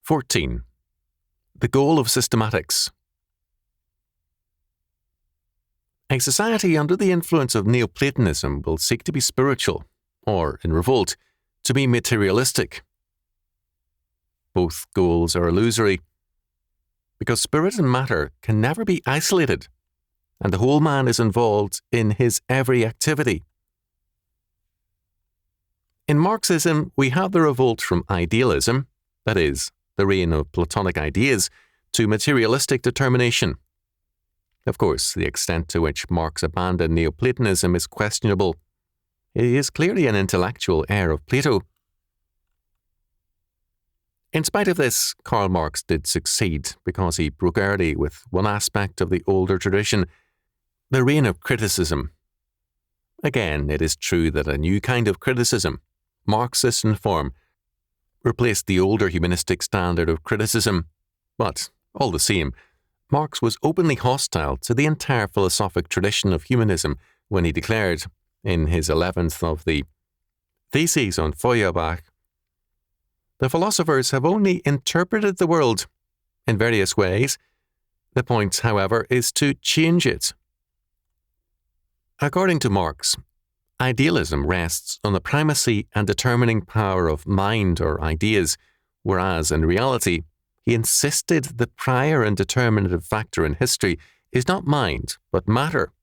14. The goal of systematics. A society under the influence of Neoplatonism will seek to be spiritual, or, in revolt, to be materialistic. Both goals are illusory, because spirit and matter can never be isolated, and the whole man is involved in his every activity. In Marxism, we have the revolt from idealism, that is, the reign of Platonic ideas, to materialistic determination. Of course, the extent to which Marx abandoned Neoplatonism is questionable. He is clearly an intellectual heir of Plato. In spite of this, Karl Marx did succeed because he broke early with one aspect of the older tradition, the reign of criticism. Again, it is true that a new kind of criticism, Marxist in form, replaced the older humanistic standard of criticism, but, all the same, Marx was openly hostile to the entire philosophic tradition of humanism when he declared, in his 11th of the Theses on Feuerbach, the philosophers have only interpreted the world in various ways. The point, however, is to change it. According to Marx, idealism rests on the primacy and determining power of mind or ideas, whereas in reality, he insisted the prior and determinative factor in history is not mind, but matter.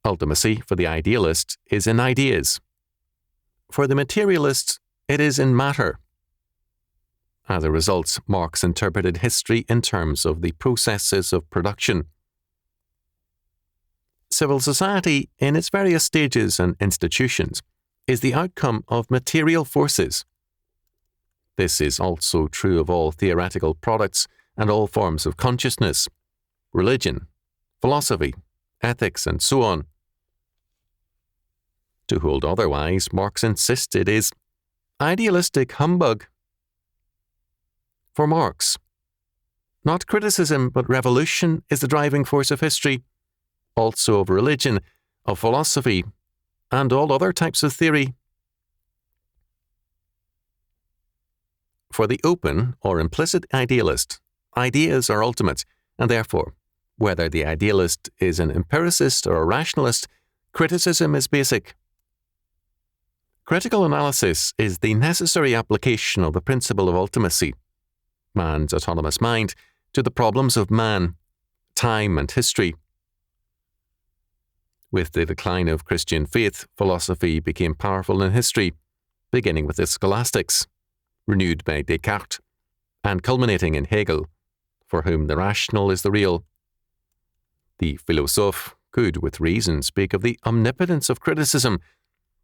Ultimacy for the idealist is in ideas. For the materialist, it is in matter. As a result, Marx interpreted history in terms of the processes of production. Civil society, in its various stages and institutions, is the outcome of material forces. This is also true of all theoretical products and all forms of consciousness, religion, philosophy, ethics, and so on. To hold otherwise, Marx insisted, is idealistic humbug. For Marx, not criticism but revolution is the driving force of history, also of religion, of philosophy, and all other types of theory. For the open or implicit idealist, ideas are ultimate, and therefore, whether the idealist is an empiricist or a rationalist, criticism is basic. Critical analysis is the necessary application of the principle of ultimacy, man's autonomous mind, to the problems of man, time, and history. With the decline of Christian faith, philosophy became powerful in history, beginning with the scholastics, renewed by Descartes, and culminating in Hegel, for whom the rational is the real. The philosophe could, with reason, speak of the omnipotence of criticism,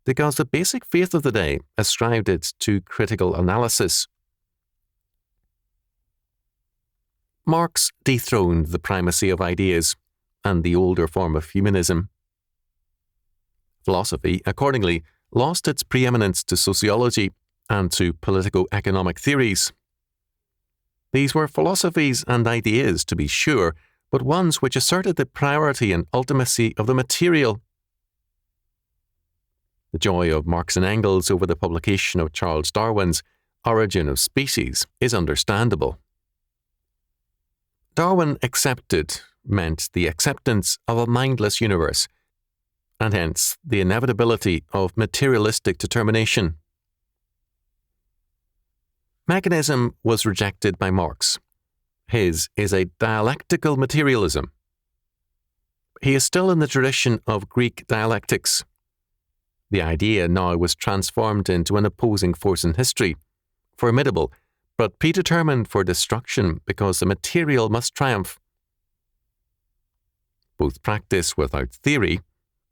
because the basic faith of the day ascribed it to critical analysis. Marx dethroned the primacy of ideas and the older form of humanism. Philosophy, accordingly, lost its preeminence to sociology and to politico-economic theories. These were philosophies and ideas, to be sure, but ones which asserted the priority and ultimacy of the material. The joy of Marx and Engels over the publication of Charles Darwin's Origin of Species is understandable. Darwin accepted meant the acceptance of a mindless universe, and hence the inevitability of materialistic determination. Mechanism was rejected by Marx. His is a dialectical materialism. He is still in the tradition of Greek dialectics. The idea now was transformed into an opposing force in history, formidable, but predetermined for destruction because the material must triumph. Both practice without theory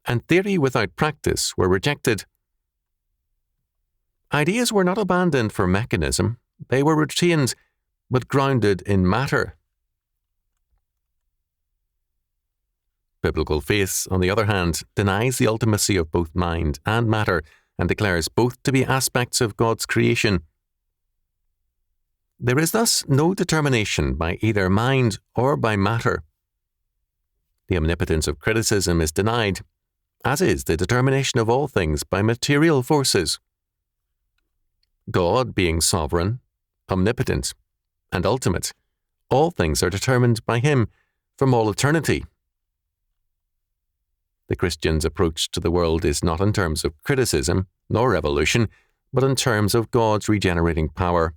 and theory without practice were rejected. Ideas were not abandoned for mechanism, they were retained, but grounded in matter. Biblical faith, on the other hand, denies the ultimacy of both mind and matter and declares both to be aspects of God's creation. There is thus no determination by either mind or by matter. The omnipotence of criticism is denied, as is the determination of all things by material forces. God, being sovereign, omnipotent, and ultimate. All things are determined by him from all eternity. The Christian's approach to the world is not in terms of criticism nor evolution, but in terms of God's regenerating power.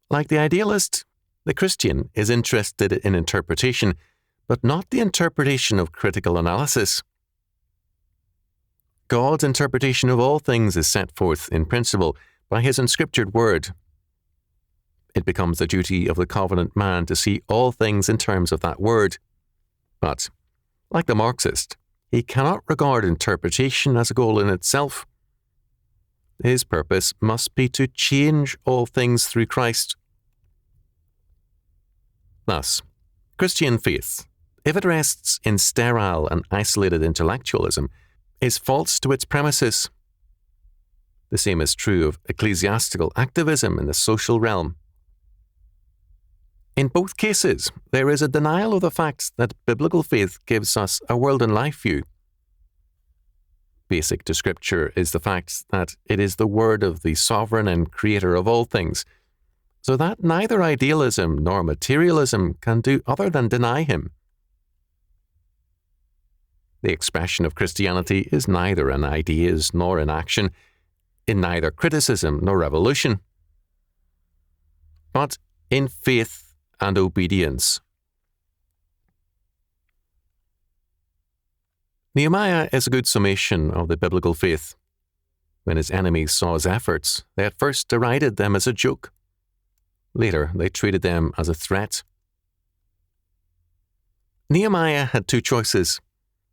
Like the idealist, the Christian is interested in interpretation, but not the interpretation of critical analysis. God's interpretation of all things is set forth in principle by his inscriptured word. It becomes the duty of the covenant man to see all things in terms of that word. But, like the Marxist, he cannot regard interpretation as a goal in itself. His purpose must be to change all things through Christ. Thus, Christian faith, if it rests in sterile and isolated intellectualism, is false to its premises. The same is true of ecclesiastical activism in the social realm. In both cases, there is a denial of the fact that biblical faith gives us a world and life view. Basic to Scripture is the fact that it is the word of the sovereign and creator of all things, so that neither idealism nor materialism can do other than deny him. The expression of Christianity is neither in ideas nor in action, in neither criticism nor revolution, but in faith and obedience. Nehemiah is a good summation of the biblical faith. When his enemies saw his efforts, they at first derided them as a joke. Later, they treated them as a threat. Nehemiah had two choices.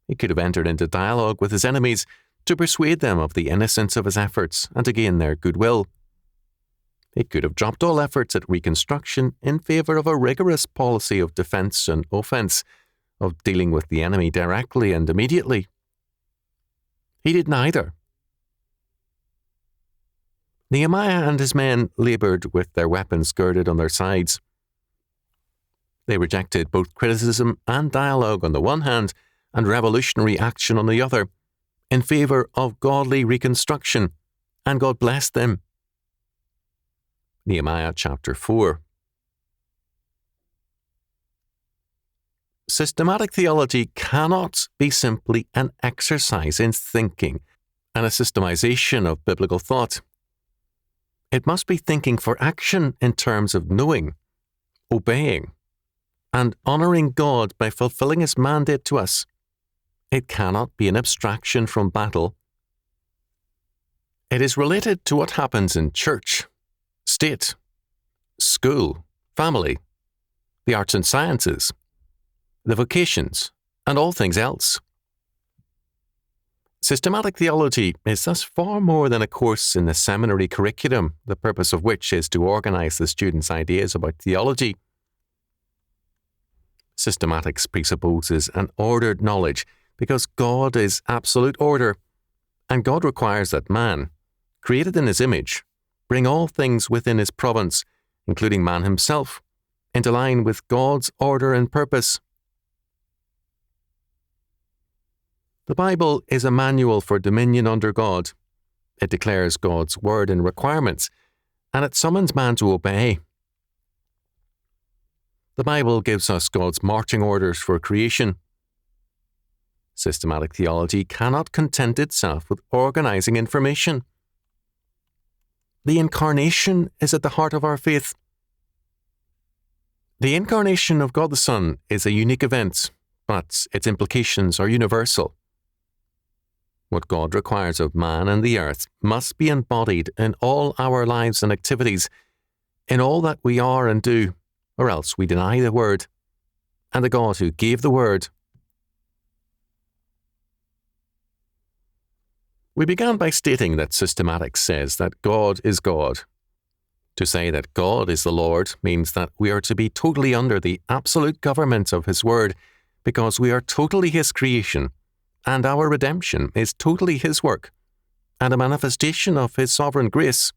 He could have entered into dialogue with his enemies to persuade them of the innocence of his efforts and to gain their goodwill. He could have dropped all efforts at reconstruction in favour of a rigorous policy of defence and offence, of dealing with the enemy directly and immediately. He did neither. Nehemiah and his men laboured with their weapons girded on their sides. They rejected both criticism and dialogue on the one hand, and revolutionary action on the other, in favour of godly reconstruction, and God blessed them. Nehemiah chapter 4. Systematic theology cannot be simply an exercise in thinking and a systemization of biblical thought. It must be thinking for action in terms of knowing, obeying, and honouring God by fulfilling his mandate to us. It cannot be an abstraction from battle. It is related to what happens in church, state, school, family, the arts and sciences, the vocations, and all things else. Systematic theology is thus far more than a course in the seminary curriculum, the purpose of which is to organise the students' ideas about theology. Systematics presupposes an ordered knowledge because God is absolute order, and God requires that man, created in his image, bring all things within his province, including man himself, into line with God's order and purpose. The Bible is a manual for dominion under God. It declares God's word and requirements, and it summons man to obey. The Bible gives us God's marching orders for creation. Systematic theology cannot content itself with organizing information. The Incarnation is at the heart of our faith. The Incarnation of God the Son is a unique event, but its implications are universal. What God requires of man and the earth must be embodied in all our lives and activities, in all that we are and do, or else we deny the Word, and the God who gave the Word. We began by stating that systematics says that God is God. To say that God is the Lord means that we are to be totally under the absolute government of His Word, because we are totally His creation, and our redemption is totally His work, and a manifestation of His sovereign grace.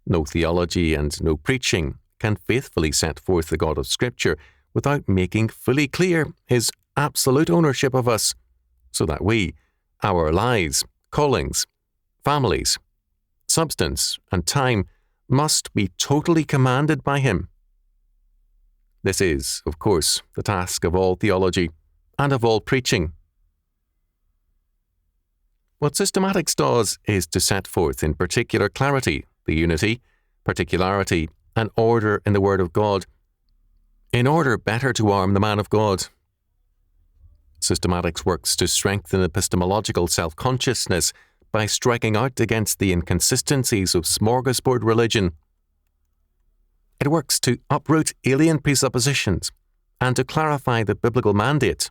No theology and no preaching can faithfully set forth the God of Scripture without making fully clear His absolute ownership of us, so that we, our lives, callings, families, substance and time must be totally commanded by him. This is, of course, the task of all theology and of all preaching. What systematics does is to set forth in particular clarity the unity, particularity, and order in the Word of God, in order better to arm the man of God. Systematics works to strengthen epistemological self-consciousness by striking out against the inconsistencies of smorgasbord religion. It works to uproot alien presuppositions and to clarify the biblical mandate.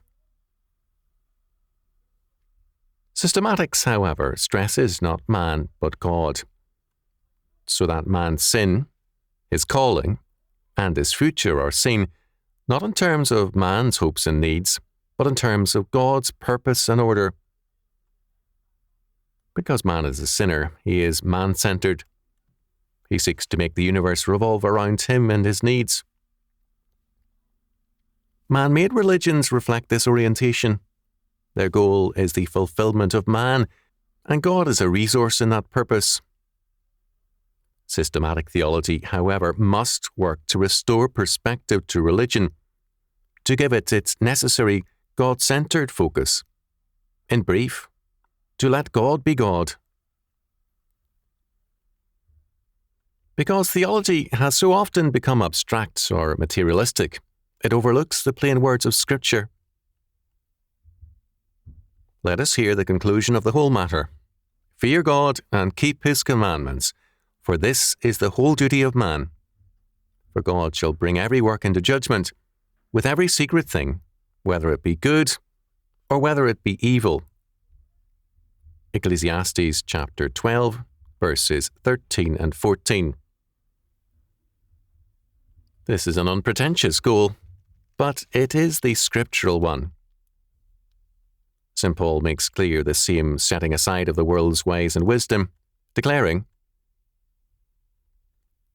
Systematics, however, stresses not man but God, so that man's sin, his calling, and his future are seen not in terms of man's hopes and needs, but in terms of God's purpose and order. Because man is a sinner, he is man-centered. He seeks to make the universe revolve around him and his needs. Man-made religions reflect this orientation. Their goal is the fulfillment of man, and God is a resource in that purpose. Systematic theology, however, must work to restore perspective to religion, to give it its necessary God-centered focus. In brief, to let God be God. Because theology has so often become abstract or materialistic, it overlooks the plain words of Scripture. Let us hear the conclusion of the whole matter. Fear God and keep his commandments, for this is the whole duty of man. For God shall bring every work into judgment, with every secret thing, whether it be good or whether it be evil. Ecclesiastes chapter 12, verses 13 and 14. This is an unpretentious goal, but it is the scriptural one. St. Paul makes clear the same setting aside of the world's ways and wisdom, declaring,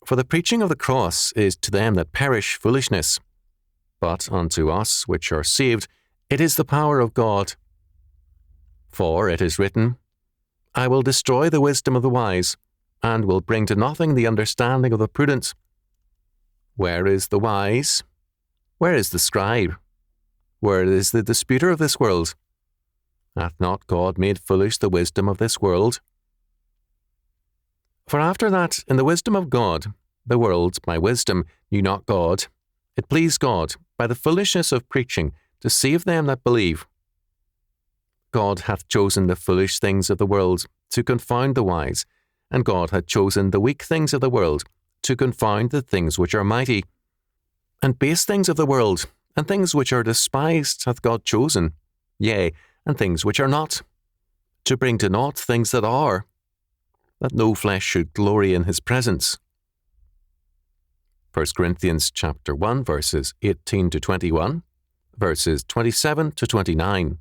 For the preaching of the cross is to them that perish foolishness, but unto us which are saved it is the power of God. For it is written, I will destroy the wisdom of the wise, and will bring to nothing the understanding of the prudent. Where is the wise? Where is the scribe? Where is the disputer of this world? Hath not God made foolish the wisdom of this world? For after that, in the wisdom of God, the world, by wisdom, knew not God, it pleased God, by the foolishness of preaching, to save them that believe. God hath chosen the foolish things of the world to confound the wise, and God hath chosen the weak things of the world to confound the things which are mighty. And base things of the world, and things which are despised hath God chosen, yea, and things which are not, to bring to naught things that are, that no flesh should glory in his presence. 1 Corinthians chapter 1, verses 18 to 21, verses 27 to 29.